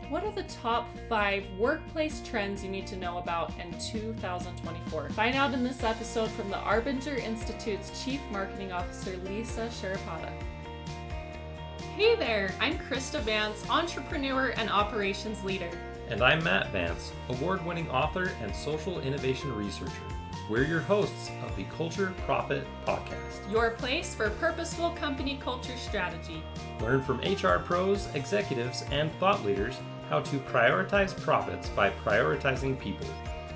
What are the top 5 workplace trends you need to know about in 2024? Find out in this episode from the Arbinger Institute's Chief Marketing Officer, Lisa Sharapata. Hey there, I'm Krista Vance, entrepreneur and operations leader. And I'm Matt Vance, award-winning author and social innovation researcher. We're your hosts of the Culture Profit Podcast. Your place for purposeful company culture strategy. Learn from HR pros, executives, and thought leaders how to prioritize profits by prioritizing people.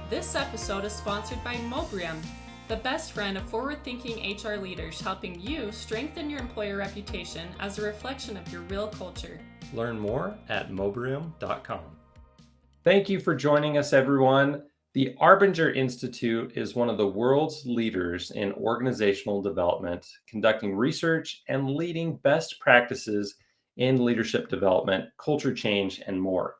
This episode is sponsored by Mobrium, the best friend of forward-thinking HR leaders, helping you strengthen your employer reputation as a reflection of your real culture. Learn more at mobrium.com. Thank you for joining us, everyone. The Arbinger Institute is one of the world's leaders in organizational development, conducting research and leading best practices in leadership development, culture change, and more.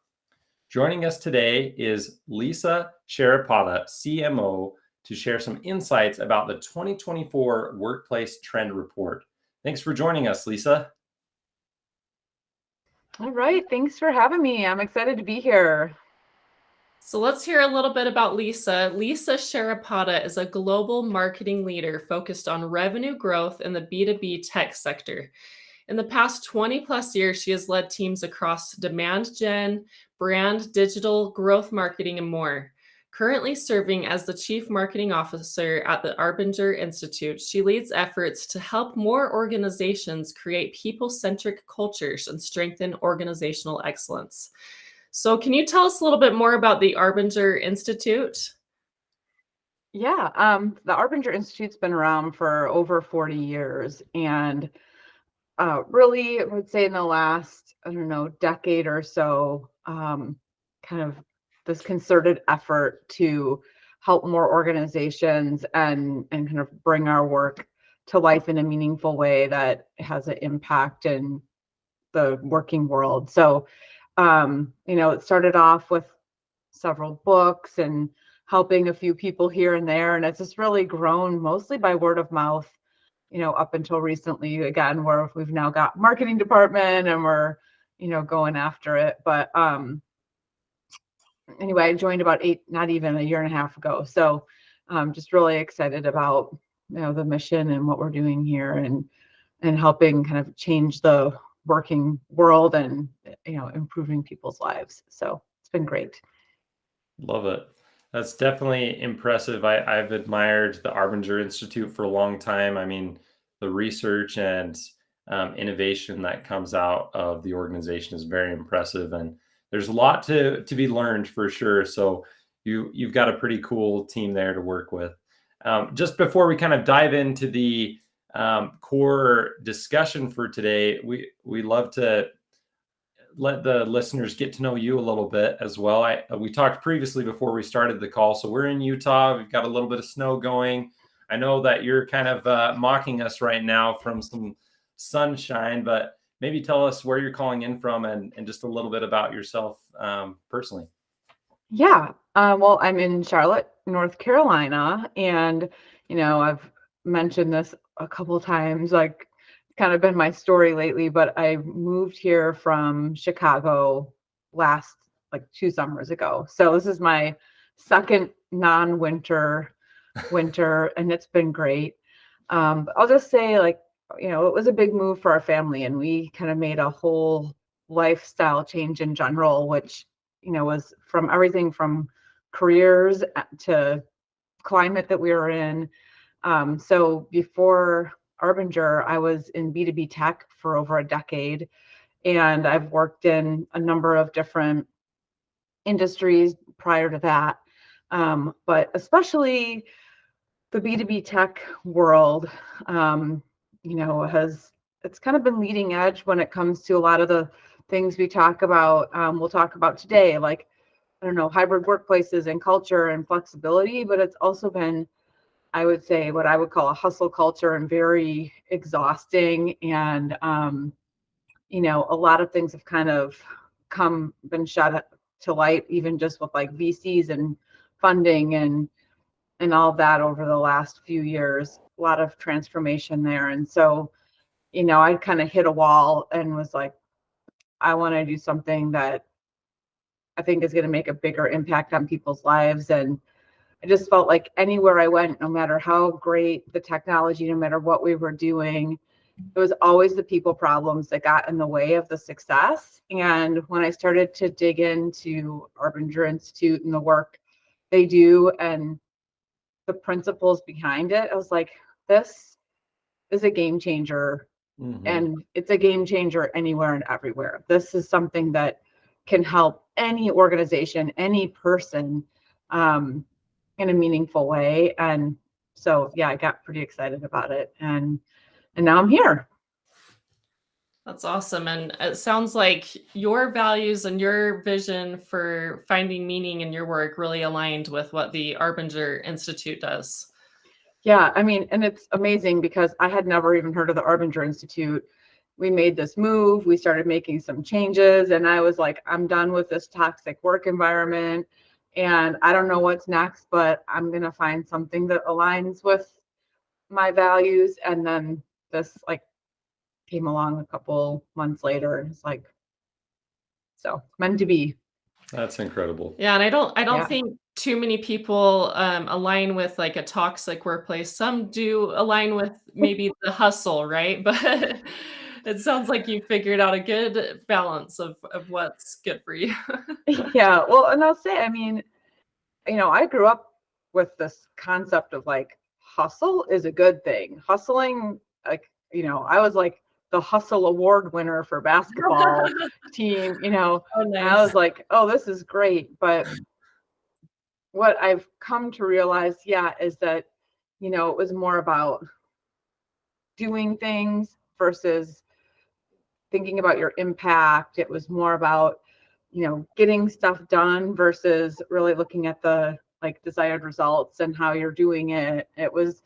Joining us today is Lisa Sharapata, CMO, to share some insights about the 2024 Workplace Trend Report. Thanks for joining us, Lisa. All right, thanks for having me. I'm excited to be here. So let's hear a little bit about Lisa. Lisa Sharapata is a global marketing leader focused on revenue growth in the B2B tech sector. In the past 20 plus years, she has led teams across demand gen, brand, digital, growth marketing, and more. Currently serving as the Chief Marketing Officer at the Arbinger Institute, she leads efforts to help more organizations create people-centric cultures and strengthen organizational excellence. So can you tell us a little bit more about the Arbinger Institute? Yeah, the Arbinger Institute's been around for over 40 years, and really, I would say in the last, decade or so, kind of this concerted effort to help more organizations and kind of bring our work to life in a meaningful way that has an impact in the working world. So, it started off with several books and helping a few people here and there, and it's just really grown mostly by word of mouth, up until recently, again, where we've now got marketing department and we're, going after it. But anyway, I joined about not even a year and a half ago. So I'm just really excited about, the mission and what we're doing here and helping kind of change the working world and, improving people's lives. So it's been great. Love it. That's definitely impressive. I've admired the Arbinger Institute for a long time. I mean, the research and innovation that comes out of the organization is very impressive, and there's a lot to be learned for sure. So you've got a pretty cool team there to work with. Just before we kind of dive into the core discussion for today, we love to let the listeners get to know you a little bit as well. We talked previously before we started the call. So we're in Utah. We've got a little bit of snow going. I know that you're kind of mocking us right now from some sunshine, but maybe tell us where you're calling in from and just a little bit about yourself personally. Yeah. Well, I'm in Charlotte, North Carolina, and, I've mentioned this a couple of times, like kind of been my story lately, but I moved here from Chicago last like 2 summers ago. So this is my second non-winter winter, and it's been great. But I'll just say, like, it was a big move for our family, and we kind of made a whole lifestyle change in general, which, was from everything from careers to climate that we were in. So before Arbinger, I was in B2B tech for over a decade, and I've worked in a number of different industries prior to that. But especially the B2B tech world, it's kind of been leading edge when it comes to a lot of the things we talk about, we'll talk about today, like, hybrid workplaces and culture and flexibility, but it's also been, I would say, what I would call a hustle culture and very exhausting. And, a lot of things have kind of been shot to light, even just with like VCs and funding and all of that over the last few years, a lot of transformation there. And so, I kind of hit a wall and was like, I want to do something that I think is going to make a bigger impact on people's lives. And I just felt like anywhere I went, no matter how great the technology, no matter what we were doing, it was always the people problems that got in the way of the success. And when I started to dig into Arbinger Institute and the work they do and the principles behind it, I was like, this is a game changer. And it's a game changer anywhere and everywhere. This is something that can help any organization, any person in a meaningful way. And so, yeah, I got pretty excited about it. And now I'm here. That's awesome. And it sounds like your values and your vision for finding meaning in your work really aligned with what the Arbinger Institute does. Yeah, I mean, and it's amazing because I had never even heard of the Arbinger Institute. We made this move, we started making some changes, and I was like, I'm done with this toxic work environment, and I don't know what's next, but I'm going to find something that aligns with my values. And then this like came along a couple months later, and it's like, so meant to be. That's incredible. Yeah, and I don't Yeah. think too many people align with like a toxic workplace. Some do align with maybe the hustle, right? But it sounds like you figured out a good balance of what's good for you. Yeah, well, and I'll say, I mean, I grew up with this concept of like hustle is a good thing. Hustling, like, I was like the hustle award winner for basketball team, Oh, and I nice. was like, oh, this is great. But what I've come to realize, yeah, is that, it was more about doing things versus thinking about your impact. It was more about, getting stuff done versus really looking at the like desired results and how you're doing it. It was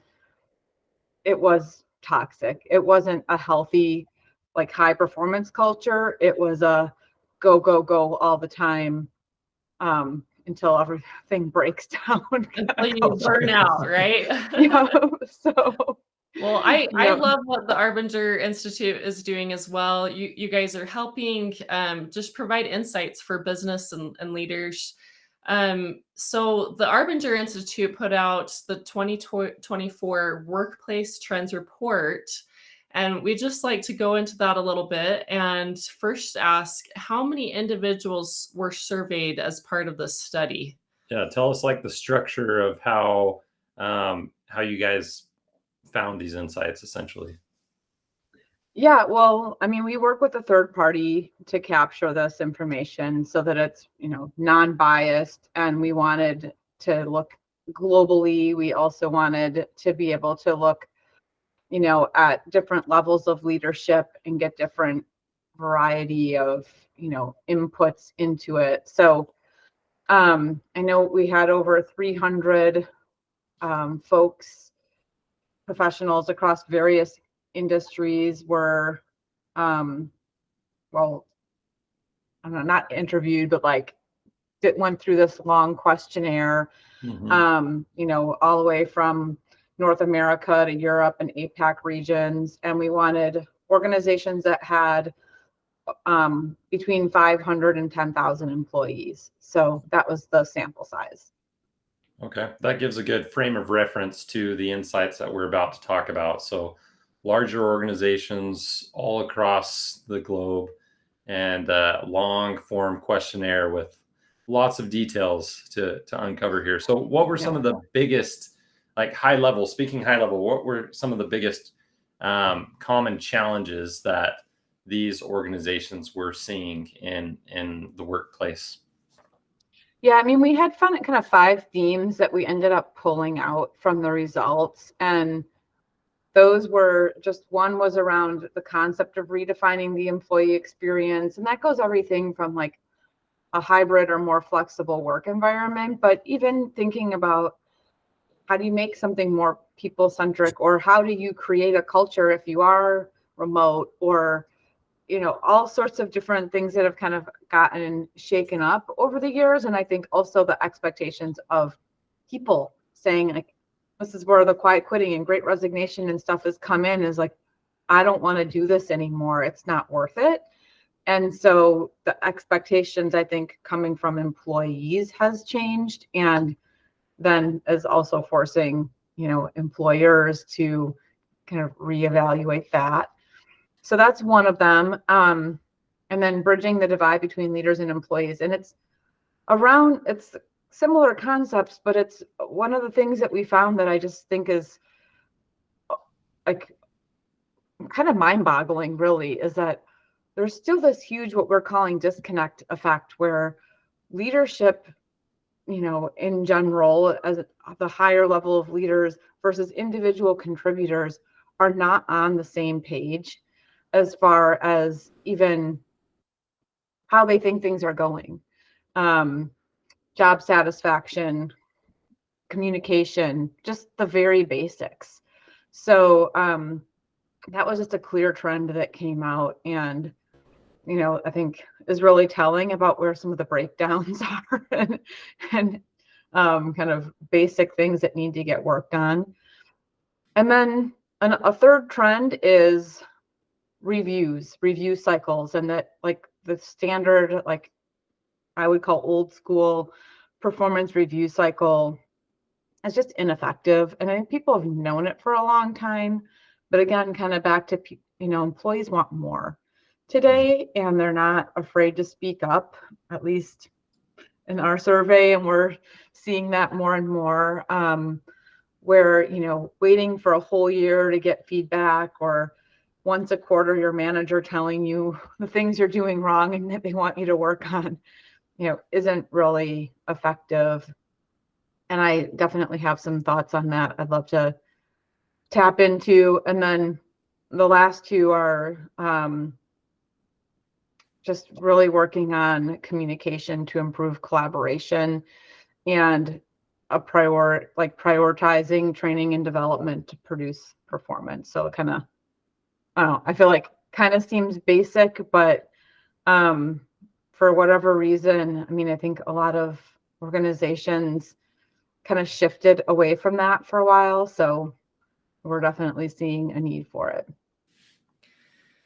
toxic. It wasn't a healthy, like high performance culture. It was a go, go, go all the time until everything breaks down kind Until of you burn culture. out, right? Yeah. So, Well, I yeah. love what the Arbinger Institute is doing as well. You guys are helping just provide insights for business and leaders. So the Arbinger Institute put out the 2024 Workplace Trends Report, and we just like to go into that a little bit and first ask how many individuals were surveyed as part of this study? Yeah, tell us like the structure of how you guys found these insights essentially. Yeah, well, I mean, we work with a third party to capture this information so that it's, non-biased, and we wanted to look globally. We also wanted to be able to look, at different levels of leadership and get different variety of, inputs into it. So, I know we had over 300 folks, professionals across various industries were well, I don't know, not interviewed, but like went through this long questionnaire, all the way from North America to Europe and APAC regions. And we wanted organizations that had between 500 and 10,000 employees. So that was the sample size. Okay, that gives a good frame of reference to the insights that we're about to talk about. So, larger organizations all across the globe, and long form questionnaire with lots of details to uncover here. So, what were some Yeah. of the biggest, like high level, speaking high level, what were some of the biggest common challenges that these organizations were seeing in the workplace? Yeah, I mean, we had found kind of 5 themes that we ended up pulling out from the results. And those were just, one was around the concept of redefining the employee experience. And that goes everything from like a hybrid or more flexible work environment, but even thinking about how do you make something more people-centric, or how do you create a culture if you are remote, or all sorts of different things that have kind of gotten shaken up over the years. And I think also the expectations of people saying like, this is where the quiet quitting and great resignation and stuff has come in, is like, I don't want to do this anymore. It's not worth it. And so the expectations, I think, coming from employees has changed, and then is also forcing, employers to kind of reevaluate that. So that's one of them. And then bridging the divide between leaders and employees. And it's similar concepts, but it's one of the things that we found that I just think is like kind of mind-boggling, really, is that there's still this huge, what we're calling disconnect effect, where leadership, in general, as the higher level of leaders versus individual contributors, are not on the same page as far as even how they think things are going. Job satisfaction, communication, just the very basics. So that was just a clear trend that came out, and I think is really telling about where some of the breakdowns are, and kind of basic things that need to get worked on. And then a third trend is review cycles, and that, like, the standard, like I would call old school performance review cycle, is just ineffective. And I think people have known it for a long time, but again, kind of back to, employees want more today, and they're not afraid to speak up, at least in our survey. And we're seeing that more and more, where, waiting for a whole year to get feedback, or once a quarter, your manager telling you the things you're doing wrong and that they want you to work on, isn't really effective. And I definitely have some thoughts on that I'd love to tap into. And then the last two are just really working on communication to improve collaboration, and prioritizing training and development to produce performance. So kind of, I don't know, I feel like kind of seems basic, but for whatever reason, I mean, I think a lot of organizations kind of shifted away from that for a while. So we're definitely seeing a need for it.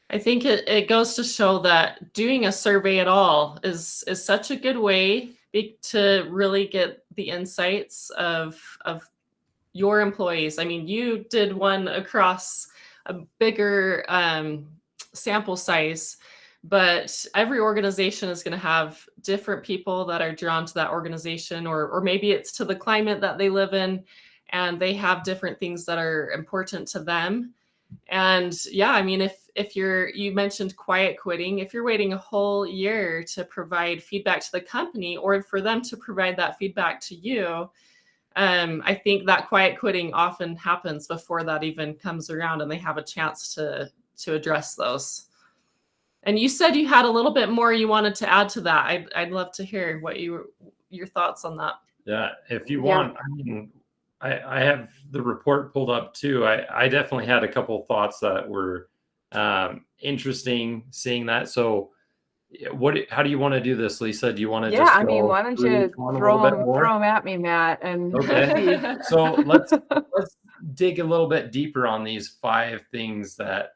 I think it goes to show that doing a survey at all is such a good way to really get the insights of your employees. I mean, you did one across a bigger sample size, but every organization is going to have different people that are drawn to that organization, or maybe it's to the climate that they live in, and they have different things that are important to them. And yeah, I mean, if you mentioned quiet quitting, if you're waiting a whole year to provide feedback to the company, or for them to provide that feedback to you, I think that quiet quitting often happens before that even comes around and they have a chance to address those. And you said you had a little bit more you wanted to add to that. I'd love to hear what your thoughts on that. Yeah, if you want, I mean, I have the report pulled up too. I definitely had a couple thoughts that were interesting seeing that. So how do you want to do this, Lisa? Do you want to just I mean, why don't you throw them at me, Matt? And okay. So let's dig a little bit deeper on these 5 things that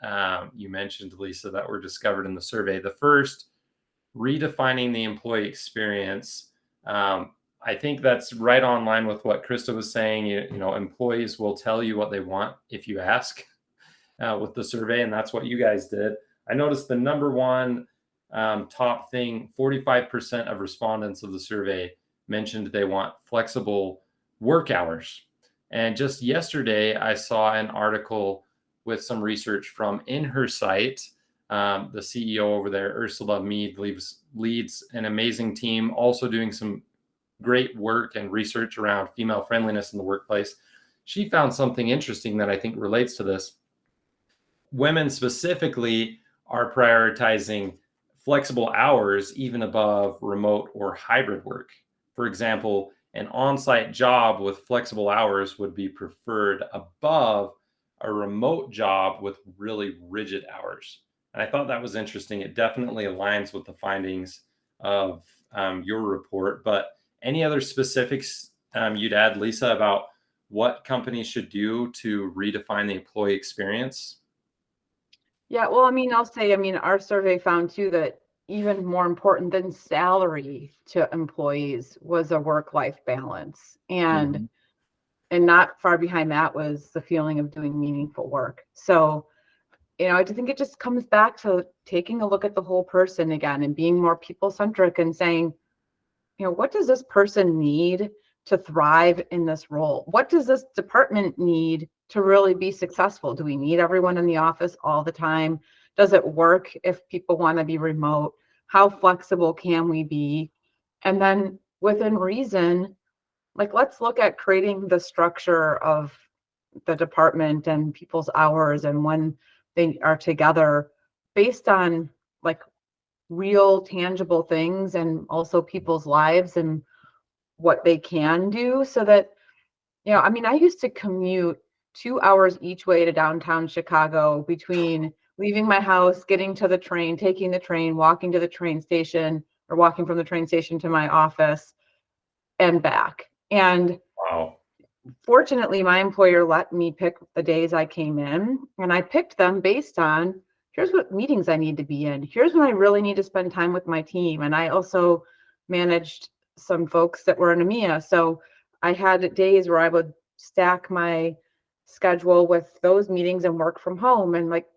you mentioned, Lisa, that were discovered in the survey. The first, redefining the employee experience. I think that's right on line with what Krista was saying. Employees will tell you what they want if you ask with the survey, and that's what you guys did. I noticed the number one top thing, 45% of respondents of the survey mentioned they want flexible work hours. And just yesterday, I saw an article with some research from Inhersight. The CEO over there, Ursula Mead, leads an amazing team, also doing some great work and research around female friendliness in the workplace. She found something interesting that I think relates to this. Women specifically are prioritizing flexible hours even above remote or hybrid work. For example, an on-site job with flexible hours would be preferred above a remote job with really rigid hours. And I thought that was interesting. It definitely aligns with the findings of your report. But any other specifics you'd add, Lisa, about what companies should do to redefine the employee experience? Yeah, well, I mean, I'll say, our survey found too that even more important than salary to employees was a work-life balance. Mhm. And not far behind that was the feeling of doing meaningful work. So, I think it just comes back to taking a look at the whole person again and being more people-centric and saying, what does this person need to thrive in this role? What does this department need to really be successful? Do we need everyone in the office all the time? Does it work if people want to be remote? How flexible can we be? And then within reason, like, let's look at creating the structure of the department and people's hours and when they are together based on like real tangible things and also people's lives and what they can do so that, I mean, I used to commute 2 hours each way to downtown Chicago between leaving my house, getting to the train, taking the train, walking to the train station, or walking from the train station to my office and back. And Wow. fortunately, my employer let me pick the days I came in, and I picked them based on here's what meetings I need to be in. Here's when I really need to spend time with my team. And I also managed some folks that were in EMEA. So I had days where I would stack my schedule with those meetings and work from home, and like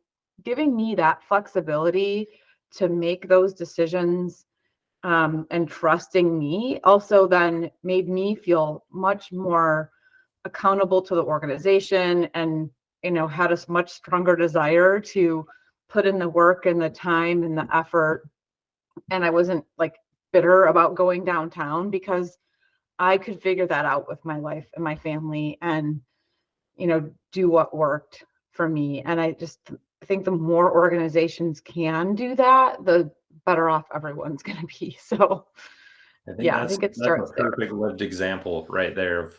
giving me that flexibility to make those decisions, and trusting me also then made me feel much more accountable to the organization, and had a much stronger desire to put in the work and the time and the effort. And I wasn't like bitter about going downtown because I could figure that out with my life and my family, and do what worked for me. And I just think the more organizations can do that, the better off everyone's going to be. So I think yeah, I that's think it that's a starts there. perfect lived example right there of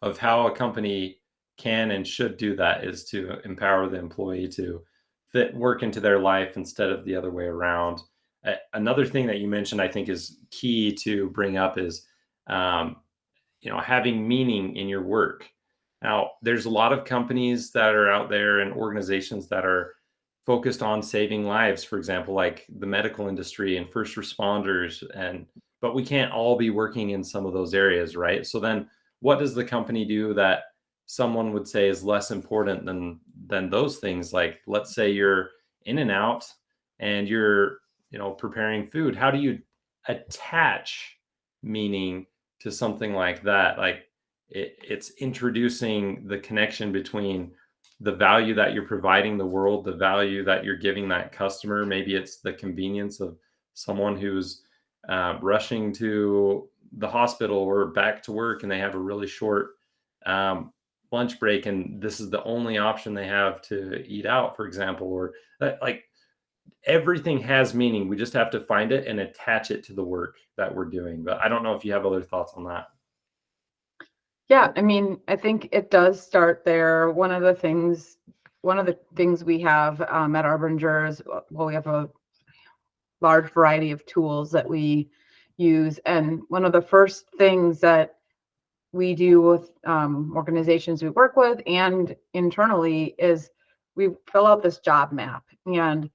of how a company can and should do that is to empower the employee to fit work into their life instead of the other way around. Another thing that you mentioned, I think, is key to bring up is um, having meaning in your work. Now, there's a lot of companies that are out there and organizations that are focused on saving lives, for example, like the medical industry and first responders, and but we can't all be working in some of those areas, right? So then what does the company do that someone would say is less important than those things? Like, let's say you're in and out and you're, preparing food. How do you attach meaning to something like that? Like, it's introducing the connection between the value that you're providing the world, the value that you're giving that customer. Maybe it's the convenience of someone who's rushing to the hospital or back to work and they have a really short um, lunch break, and this is the only option they have to eat out, for example. Or like, everything has meaning. We just have to find it and attach it to the work that we're doing. But I don't know if you have other thoughts on that. Yeah, I mean, I think it does start there. One of the things we have, at Arbinger is, well, we have a large variety of tools that we use. And one of the first things that we do with, organizations we work with and internally is we fill out this job map. And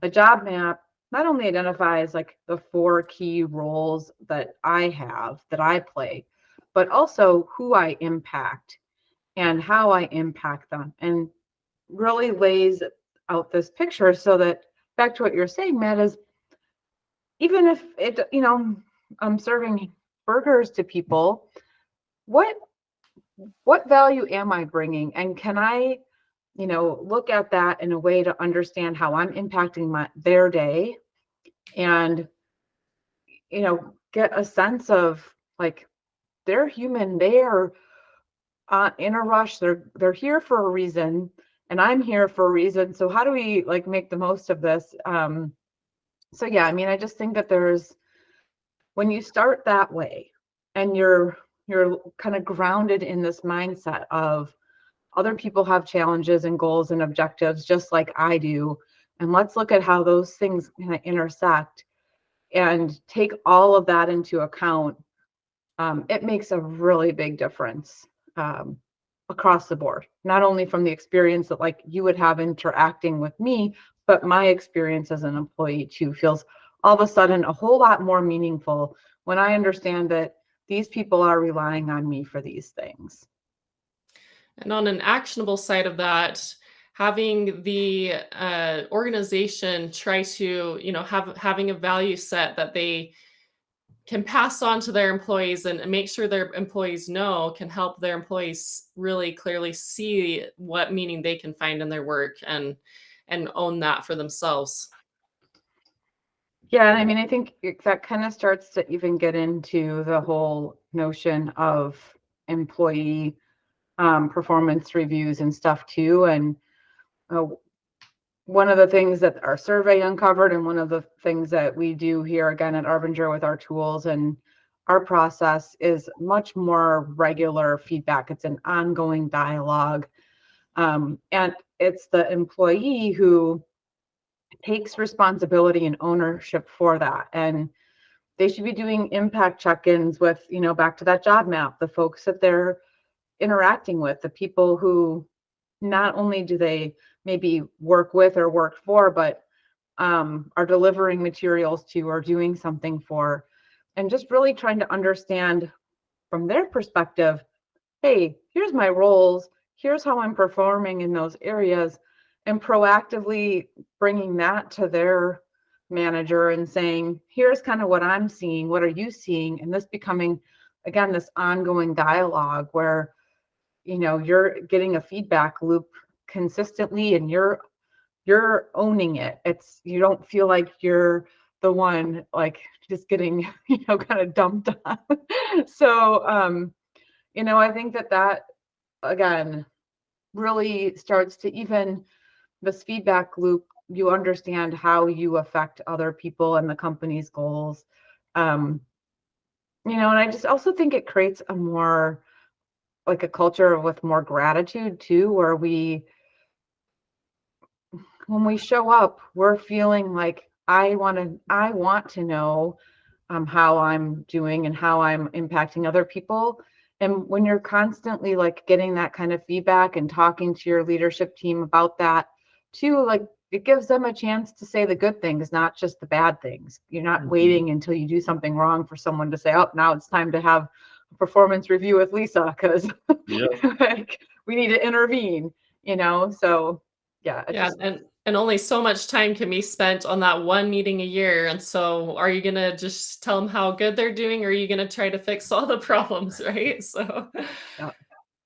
the job map not only identifies like the 4 key roles that I play, but also who I impact and how I impact them, and really lays out this picture so that, back to what you're saying, Matt, is even if I'm serving burgers to people, what value am I bringing? And can I, look at that in a way to understand how I'm impacting their day, and, get a sense of like, they're human, they are, in a rush, they're here for a reason, and I'm here for a reason. So how do we like make the most of this? So yeah, I mean, I just think that when you start that way and you're kind of grounded in this mindset of other people have challenges and goals and objectives just like I do, and let's look at how those things kind of intersect and take all of that into account, it makes a really big difference, um, across the board, not only from the experience that like you would have interacting with me, but my experience as an employee too feels all of a sudden a whole lot more meaningful when I understand that these people are relying on me for these things. And on an actionable side of that, having the organization try to, having a value set that they can pass on to their employees and make sure their employees know can help their employees really clearly see what meaning they can find in their work and own that for themselves. Yeah, and I mean, I think that kind of starts to even get into the whole notion of employee performance reviews and stuff too. And uh, one of the things that our survey uncovered, and one of the things that we do here again at Arbinger with our tools and our process, is much more regular feedback. It's an ongoing dialogue. And it's the employee who takes responsibility and ownership for that. And they should be doing impact check-ins with, back to that job map, the folks that they're interacting with, the people who not only do they maybe work with or work for, but are delivering materials to or doing something for, and just really trying to understand from their perspective, hey, here's my roles, here's how I'm performing in those areas, and proactively bringing that to their manager and saying, here's kind of what I'm seeing, what are you seeing? And this becoming, again, this ongoing dialogue where, you're getting a feedback loop consistently and you're owning it. You don't feel like you're the one like just getting, kind of dumped on. So, I think that again really starts to, even this feedback loop, you understand how you affect other people and the company's goals. And I just also think it creates a more like a culture with more gratitude too, where when we show up, we're feeling like I want to know how I'm doing and how I'm impacting other people. And when you're constantly like getting that kind of feedback and talking to your leadership team about that too, like it gives them a chance to say the good things, not just the bad things. You're not Mhm. waiting until you do something wrong for someone to say, oh, now it's time to have a performance review with Lisa because Yep. like we need to intervene, So yeah, it Yeah, just and only so much time can be spent on that one meeting a year, and so are you gonna just tell them how good they're doing, or are you gonna try to fix all the problems, right? So yeah.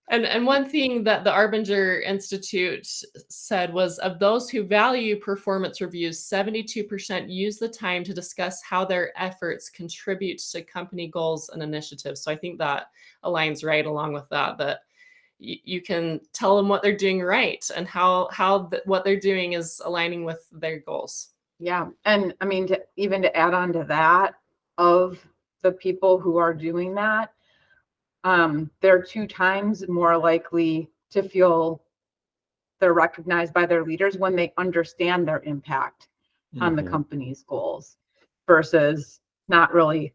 and one thing that the Arbinger Institute said was, of those who value performance reviews, 72% use the time to discuss how their efforts contribute to company goals and initiatives. So I think that aligns right along with that you can tell them what they're doing right and what they're doing is aligning with their goals. Yeah. And I mean, even to add on to that, of the people who are doing that, they're 2 times more likely to feel they're recognized by their leaders when they understand their impact on the Mhm. company's goals versus not really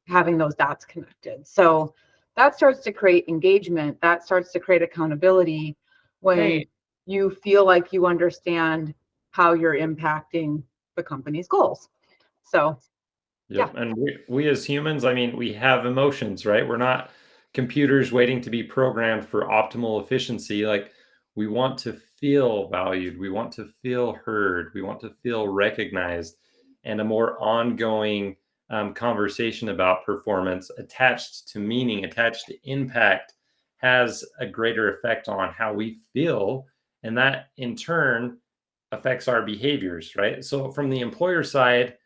having those dots connected. So that starts to create engagement, that starts to create accountability when Right. you feel like you understand how you're impacting the company's goals. So, yeah. Yep. And we as humans, I mean, we have emotions, right? We're not computers waiting to be programmed for optimal efficiency. Like, we want to feel valued, we want to feel heard, we want to feel recognized, and a more ongoing conversation about performance attached to meaning, attached to impact, has a greater effect on how we feel. And that in turn affects our behaviors, right? So, from the employer side,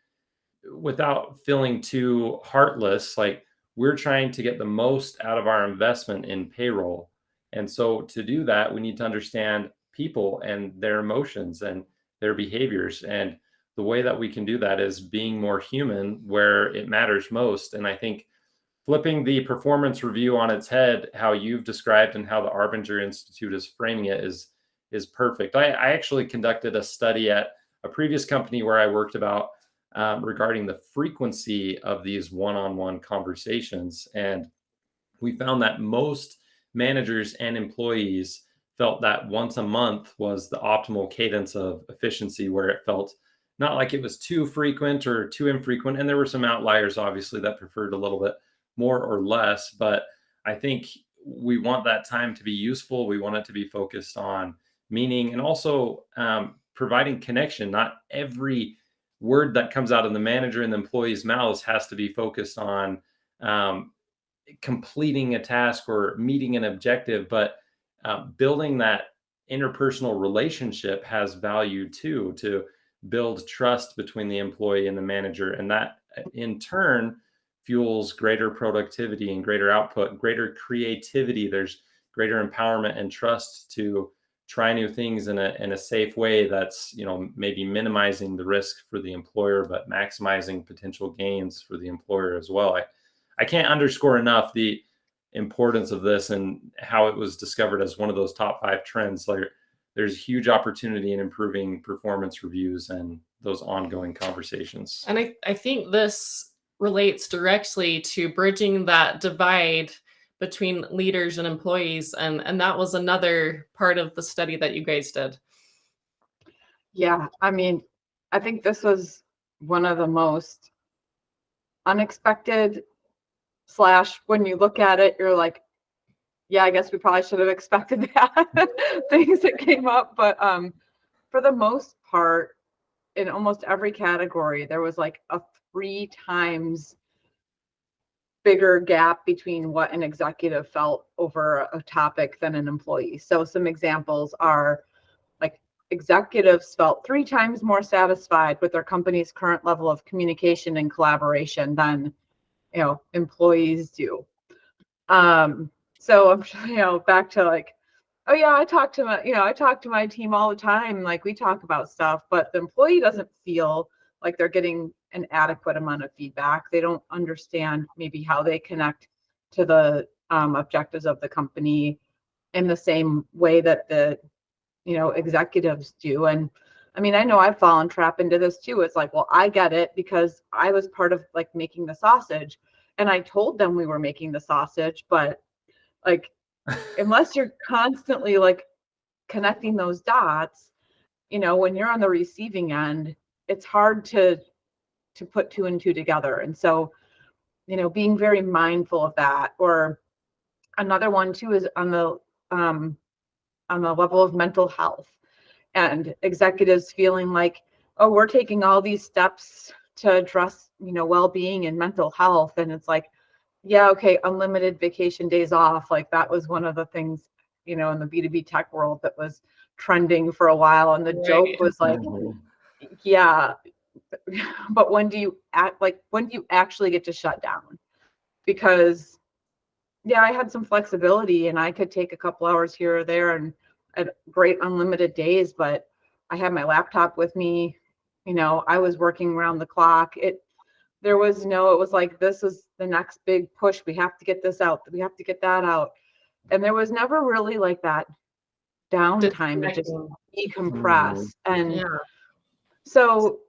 without feeling too heartless, like, we're trying to get the most out of our investment in payroll. And so to do that, we need to understand people and their emotions and their behaviors. And the way that we can do that is being more human where it matters most. And I think flipping the performance review on its head, how you've described and how the Arbinger Institute is framing it, is perfect. I actually conducted a study at a previous company where I worked about regarding the frequency of these one-on-one conversations, and we found that most managers and employees felt that once a month was the optimal cadence of efficiency, where it felt not like it was too frequent or too infrequent. And there were some outliers, obviously, that preferred a little bit more or less. But I think we want that time to be useful. We want it to be focused on meaning and also providing connection. Not every word that comes out of the manager and the employee's mouths has to be focused on um, completing a task or meeting an objective, but building that interpersonal relationship has value too, to build trust between the employee and the manager. And that in turn fuels greater productivity and greater output, greater creativity. There's greater empowerment and trust to try new things in a safe way that's, maybe minimizing the risk for the employer, but maximizing potential gains for the employer as well. I can't underscore enough the importance of this and how it was discovered as one of those top 5 trends. Like, there's huge opportunity in improving performance reviews and those ongoing conversations. And I think this relates directly to bridging that divide between leaders and employees. And that was another part of the study that you guys did. Yeah, I mean, I think this was one of the most unexpected / when you look at it, you're like, yeah, I guess we probably should have expected that things that came up. But for the most part, in almost every category, there was like a 3 times bigger gap between what an executive felt over a topic than an employee. So some examples are like executives felt 3 times more satisfied with their company's current level of communication and collaboration than employees do. So I'm back to like, oh yeah, I talk to my team all the time. Like, we talk about stuff, but the employee doesn't feel like they're getting an adequate amount of feedback. They don't understand maybe how they connect to the objectives of the company in the same way that the executives do. And I mean, I know I've fallen trap into this too. It's like, well, I get it because I was part of like making the sausage, and I told them we were making the sausage, but like, unless you're constantly like connecting those dots, when you're on the receiving end, it's hard to put 2 and 2 together. And so, being very mindful of that. Or another one too is on the level of mental health, and executives feeling like, oh, we're taking all these steps to address, well-being and mental health. And it's like, yeah, okay, unlimited vacation days off. Like, that was one of the things, in the B2B tech world that was trending for a while. And the joke was like, yeah, but when do you actually get to shut down? Because yeah, I had some flexibility and I could take a couple hours here or there and at great unlimited days, but I had my laptop with me. I was working around the clock. It was like, this is the next big push. We have to get this out. We have to get that out. And there was never really like that downtime to just decompress. And so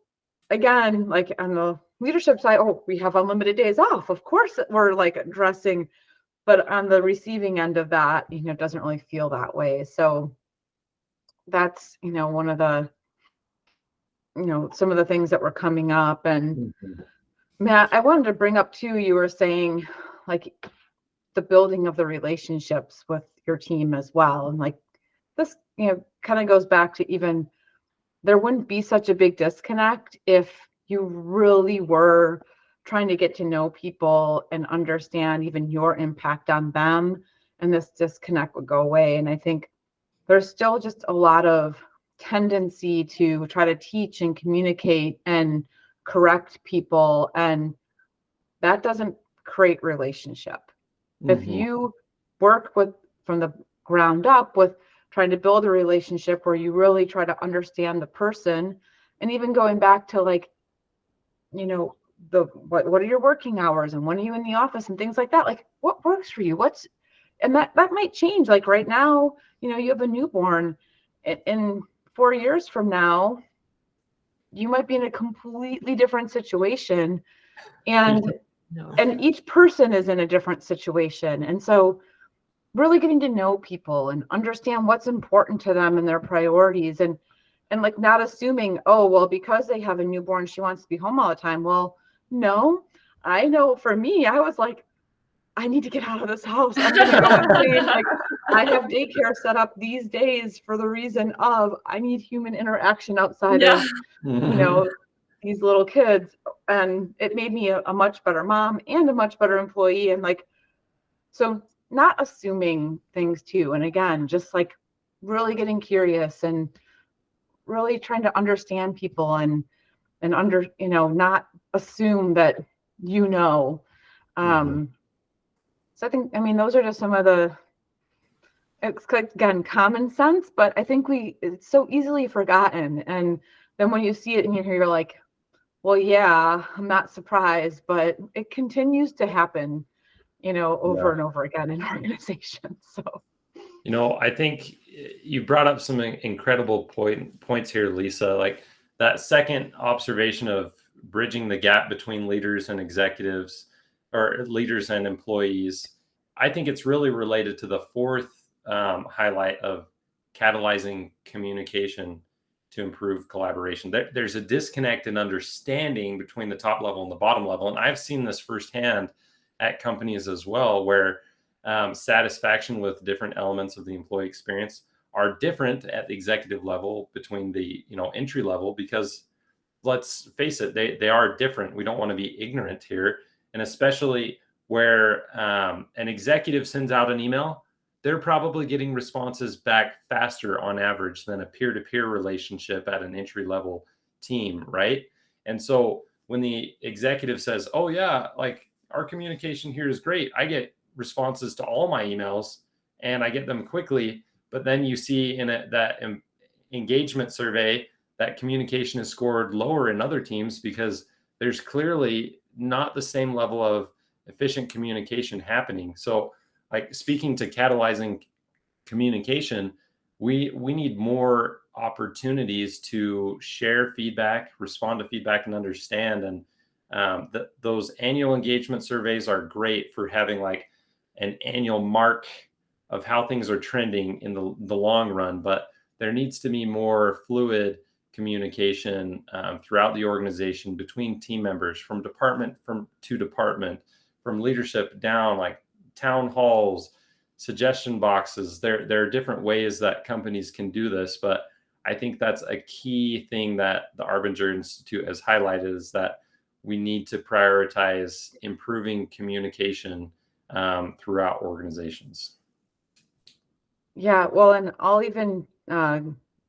again, like on the leadership side, oh, we have unlimited days off. Of course we're like addressing, but on the receiving end of that, it doesn't really feel that way. So that's, one of the, some of the things that were coming up. And Matt, I wanted to bring up too, you were saying like the building of the relationships with your team as well. And like this, kind of goes back to even there wouldn't be such a big disconnect if you really were trying to get to know people and understand even your impact on them, and this disconnect would go away. And I think there's still just a lot of tendency to try to teach and communicate and correct people, and that doesn't create relationship. If you work from the ground up with trying to build a relationship where you really try to understand the person, and even going back to like, what are your working hours and when are you in the office and things like that, like what works for you, and that might change. Like right now, you have a newborn, in 4 years from now, you might be in a completely different situation, and each person is in a different situation. And so really getting to know people and understand what's important to them and their priorities. And and like not assuming, oh, well, because they have a newborn, she wants to be home all the time. Well, no, I know for me, I was like, I need to get out of this house. I'm going to go insane. Like, I have daycare set up these days for the reason of I need human interaction outside Yeah. of, these little kids. And it made me a much better mom and a much better employee. And like, so not assuming things too. And again, just like really getting curious and really trying to understand people and not assume that, you know, um, so I think, I mean, those are just some of the, it's like, again, common sense, but I think it's so easily forgotten. And then when you see it and you hear, you're like, well, yeah, I'm not surprised, but it continues to happen, over and over again in organizations. So, I think you brought up some incredible points here, Lisa. Like that second observation of bridging the gap between leaders and executives, or leaders and employees. I think it's really related to the fourth highlight of catalyzing communication to improve collaboration. There's a disconnect in understanding between the top level and the bottom level. And I've seen this firsthand at companies as well, where satisfaction with different elements of the employee experience are different at the executive level between the entry level, because let's face it, they are different. We don't want to be ignorant here. And especially where an executive sends out an email, they're probably getting responses back faster on average than a peer-to-peer relationship at an entry-level team, right? And so when the executive says, oh yeah, like our communication here is great, I get responses to all my emails and I get them quickly, but then you see in that engagement survey that communication is scored lower in other teams because there's clearly not the same level of efficient communication happening. So like speaking to catalyzing communication, we need more opportunities to share feedback, respond to feedback, and understand. And those annual engagement surveys are great for having like an annual mark of how things are trending in the long run. But there needs to be more fluid communication throughout the organization between team members, from department to department, from leadership down, like town halls, suggestion boxes. There are different ways that companies can do this, but I think that's a key thing that the Arbinger Institute has highlighted, is that we need to prioritize improving communication throughout organizations. Yeah, well, and I'll even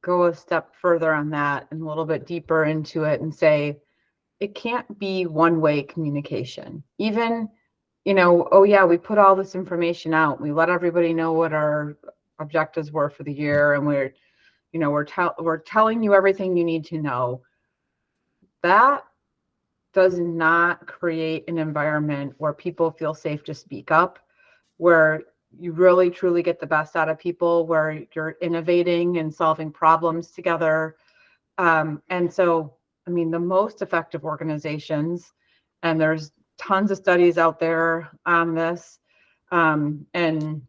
go a step further on that and a little bit deeper into it and say it can't be one-way communication. Even, oh yeah, we put all this information out. We let everybody know what our objectives were for the year, and we're telling you everything you need to know. That does not create an environment where people feel safe to speak up, where you really truly get the best out of people, where you're innovating and solving problems together. And so, I mean, the most effective organizations, and there's tons of studies out there on this, and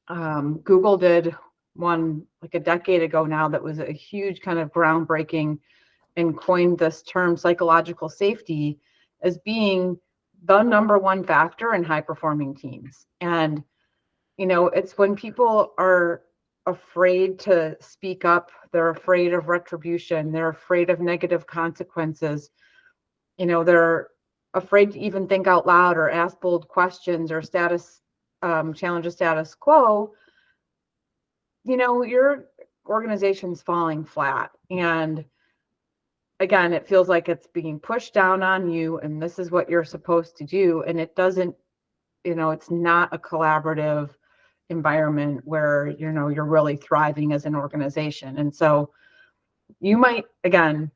Google did one like a decade ago now that was a huge kind of groundbreaking, and coined this term psychological safety as being the number one factor in high performing teams. And it's when people are afraid to speak up, they're afraid of retribution, they're afraid of negative consequences, they're afraid to even think out loud or ask bold questions or challenge a status quo, your organization's falling flat. And again, it feels like it's being pushed down on you, and this is what you're supposed to do. And it doesn't, it's not a collaborative environment where, you're really thriving as an organization. And so you might, again,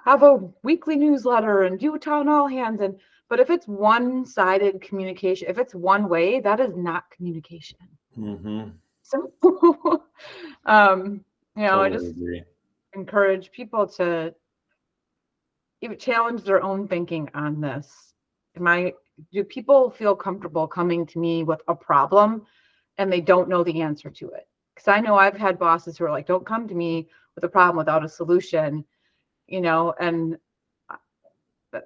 have a weekly newsletter and do town hall hands, but if it's one-sided communication, if it's one way, that is not communication. Mm-hmm. So, Totally I just agree. encourage people to even challenge their own thinking on this. Do people feel comfortable coming to me with a problem and they don't know the answer to it? Because I know I've had bosses who are like, don't come to me with a problem without a solution, and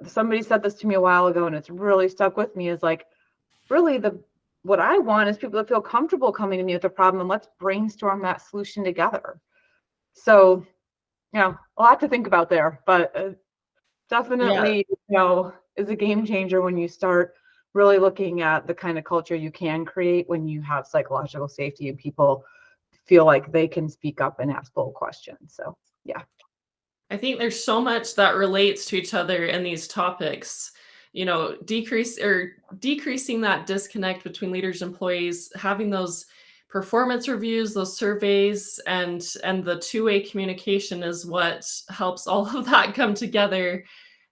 somebody said this to me a while ago, and it's really stuck with me, is like, really what I want is people to feel comfortable coming to me with a problem, and let's brainstorm that solution together. So, a lot to think about there, but Yeah. definitely, is a game changer when you start really looking at the kind of culture you can create when you have psychological safety and people feel like they can speak up and ask bold questions. So, yeah. I think there's so much that relates to each other in these topics. Decreasing that disconnect between leaders and employees, having those performance reviews, those surveys, and the two-way communication is what helps all of that come together.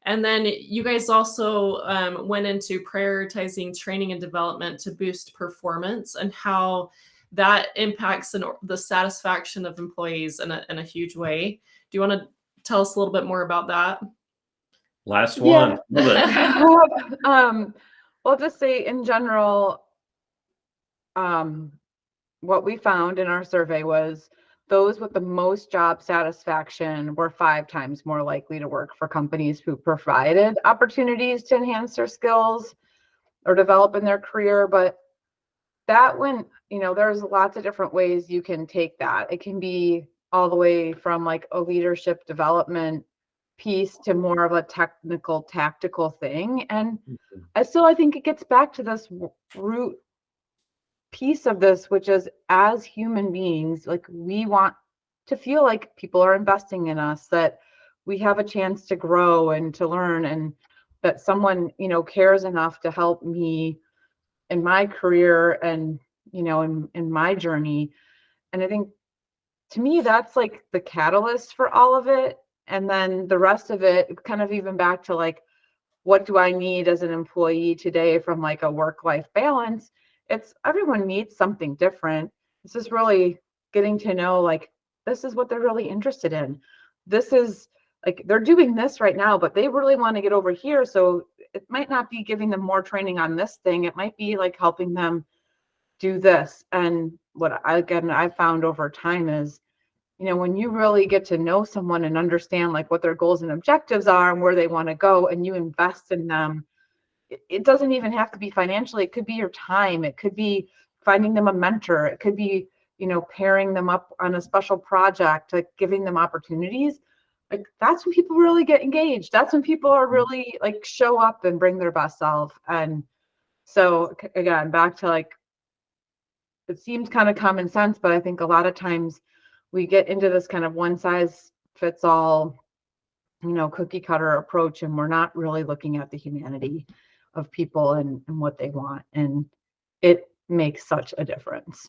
And then you guys also went into prioritizing training and development to boost performance and how that impacts the satisfaction of employees in a huge way. Do you want to tell us a little bit more about that? Last Yeah. one. Love it. Well, just say in general, what we found in our survey was those with the most job satisfaction were 5 times more likely to work for companies who provided opportunities to enhance their skills or develop in their career. But that when, there's lots of different ways you can take that. It can be all the way from like a leadership development piece to more of a technical, tactical thing. And I think it gets back to this root piece of this, which is, as human beings, like, we want to feel like people are investing in us, that we have a chance to grow and to learn, and that someone, cares enough to help me in my career and, in my journey. And I think, to me, that's like the catalyst for all of it. And then the rest of it, kind of even back to like, what do I need as an employee today from like a work-life balance? It's, everyone needs something different. It's just really getting to know, like, this is what they're really interested in. This is like, they're doing this right now, but they really want to get over here. So it might not be giving them more training on this thing. It might be like helping them do this. And what I've found over time is, when you really get to know someone and understand like what their goals and objectives are and where they want to go, and you invest in them, it doesn't even have to be financially. It could be your time. It could be finding them a mentor. It could be, pairing them up on a special project, like giving them opportunities. Like, that's when people really get engaged. That's when people are really like show up and bring their best self. And so again, back to like, it seems kind of common sense, but I think a lot of times we get into this kind of one size fits all, cookie cutter approach, and we're not really looking at the humanity of people and what they want. And it makes such a difference.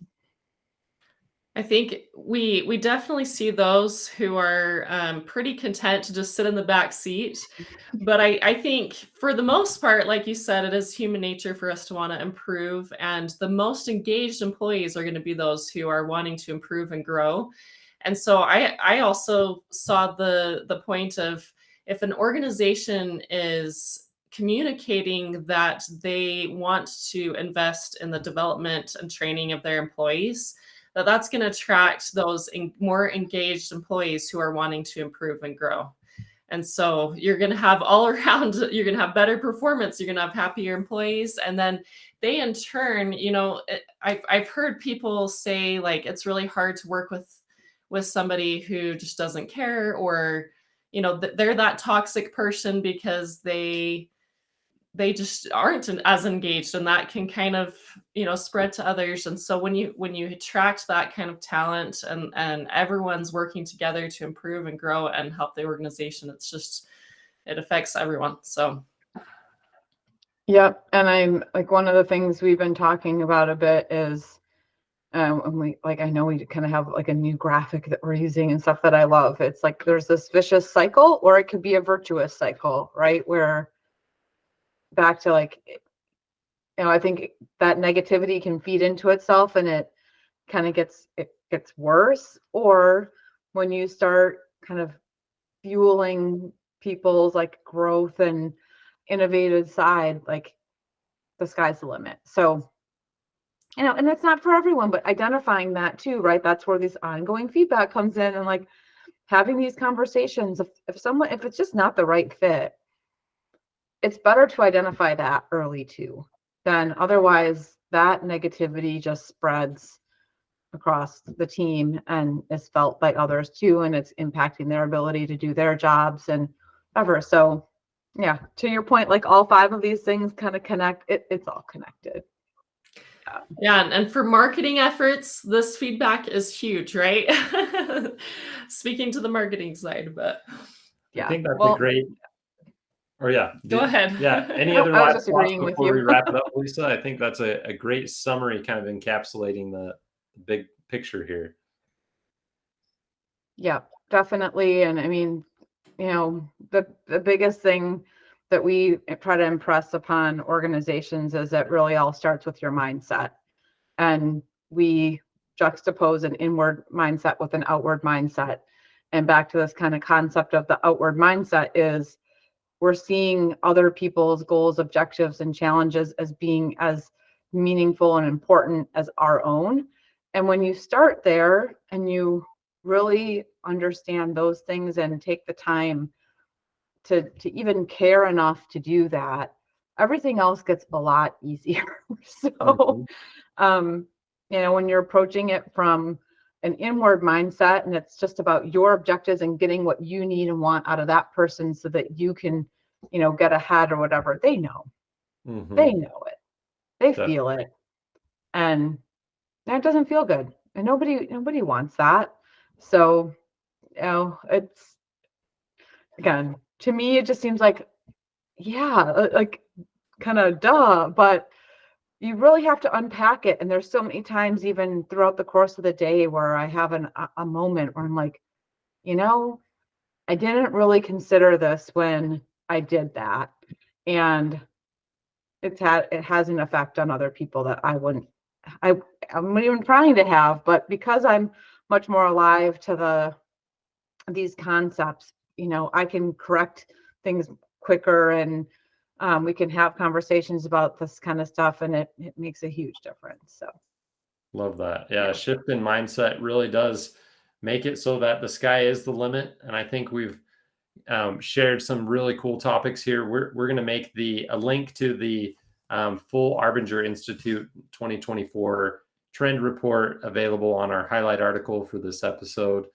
I think we definitely see those who are pretty content to just sit in the back seat. But I think for the most part, like you said, it is human nature for us to want to improve. And the most engaged employees are going to be those who are wanting to improve and grow. And so I also saw the point of, if an organization is communicating that they want to invest in the development and training of their employees, that's going to attract those more engaged employees who are wanting to improve and grow. And so you're going to have all around, you're going to have better performance, you're going to have happier employees. And then they in turn, I've heard people say like, it's really hard to work with somebody who just doesn't care, or, they're that toxic person because they just aren't as engaged, and that can kind of, spread to others. And so when you attract that kind of talent, and everyone's working together to improve and grow and help the organization, it affects everyone. So Yep. And I'm like, one of the things we've been talking about a bit is, and I know we kind of have like a new graphic that we're using and stuff that I love. It's like, there's this vicious cycle, or it could be a virtuous cycle, right? Where back to like, I think that negativity can feed into itself, and it kind of gets worse. Or when you start kind of fueling people's like growth and innovative side, like, the sky's the limit. So, and it's not for everyone, but identifying that too, right? That's where this ongoing feedback comes in, and like, having these conversations, if it's just not the right fit, it's better to identify that early too, than otherwise that negativity just spreads across the team and is felt by others too, and it's impacting their ability to do their jobs and whatever. So yeah, to your point, like all 5 of these things kind of connect. It's all connected. Yeah, and for marketing efforts, this feedback is huge, right? Speaking to the marketing side, but I think that's a well, great, or yeah, go ahead. any Nope, other I was last just thoughts agreeing with before we you. wrap it up, Lisa? I think that's a great summary, kind of encapsulating the big picture here. Yeah, definitely. And I mean, the biggest thing that we try to impress upon organizations is that really all starts with your mindset. And we juxtapose an inward mindset with an outward mindset. And back to this kind of concept of the outward mindset is we're seeing other people's goals, objectives, and challenges as being as meaningful and important as our own. And when you start there and you really understand those things and take the time to even care enough to do that, everything else gets a lot easier. So, when you're approaching it from an inward mindset and it's just about your objectives and getting what you need and want out of that person so that you can, get ahead or whatever, they know it, they feel it, and that doesn't feel good, and nobody wants that. So, it's, again, to me, it just seems like, yeah, like kind of duh, but you really have to unpack it. And there's so many times, even throughout the course of the day, where I have a moment where I'm like, I didn't really consider this when I did that. And it has an effect on other people that I'm not even trying to have, but because I'm much more alive to these concepts, I can correct things quicker, and we can have conversations about this kind of stuff, and it makes a huge difference. So Love that. Yeah, a shift in mindset really does make it so that the sky is the limit. And I think we've shared some really cool topics here. We're going to make a link to the full Arbinger Institute 2024 trend report available on our highlight article for this episode.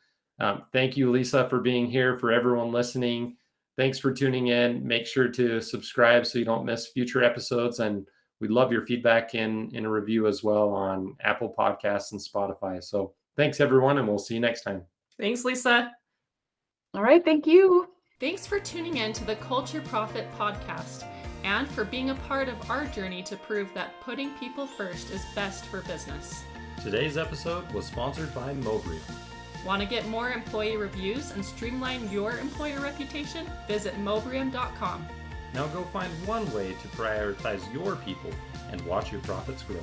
Thank you, Lisa, for being here. For everyone listening, thanks for tuning in. Make sure to subscribe so you don't miss future episodes. And we'd love your feedback in a review as well on Apple Podcasts and Spotify. So thanks, everyone, and we'll see you next time. Thanks, Lisa. All right, thank you. Thanks for tuning in to the Culture Profit podcast and for being a part of our journey to prove that putting people first is best for business. Today's episode was sponsored by Mowbray. Want to get more employee reviews and streamline your employer reputation? Visit mowbrium.com. Now go find one way to prioritize your people and watch your profits grow.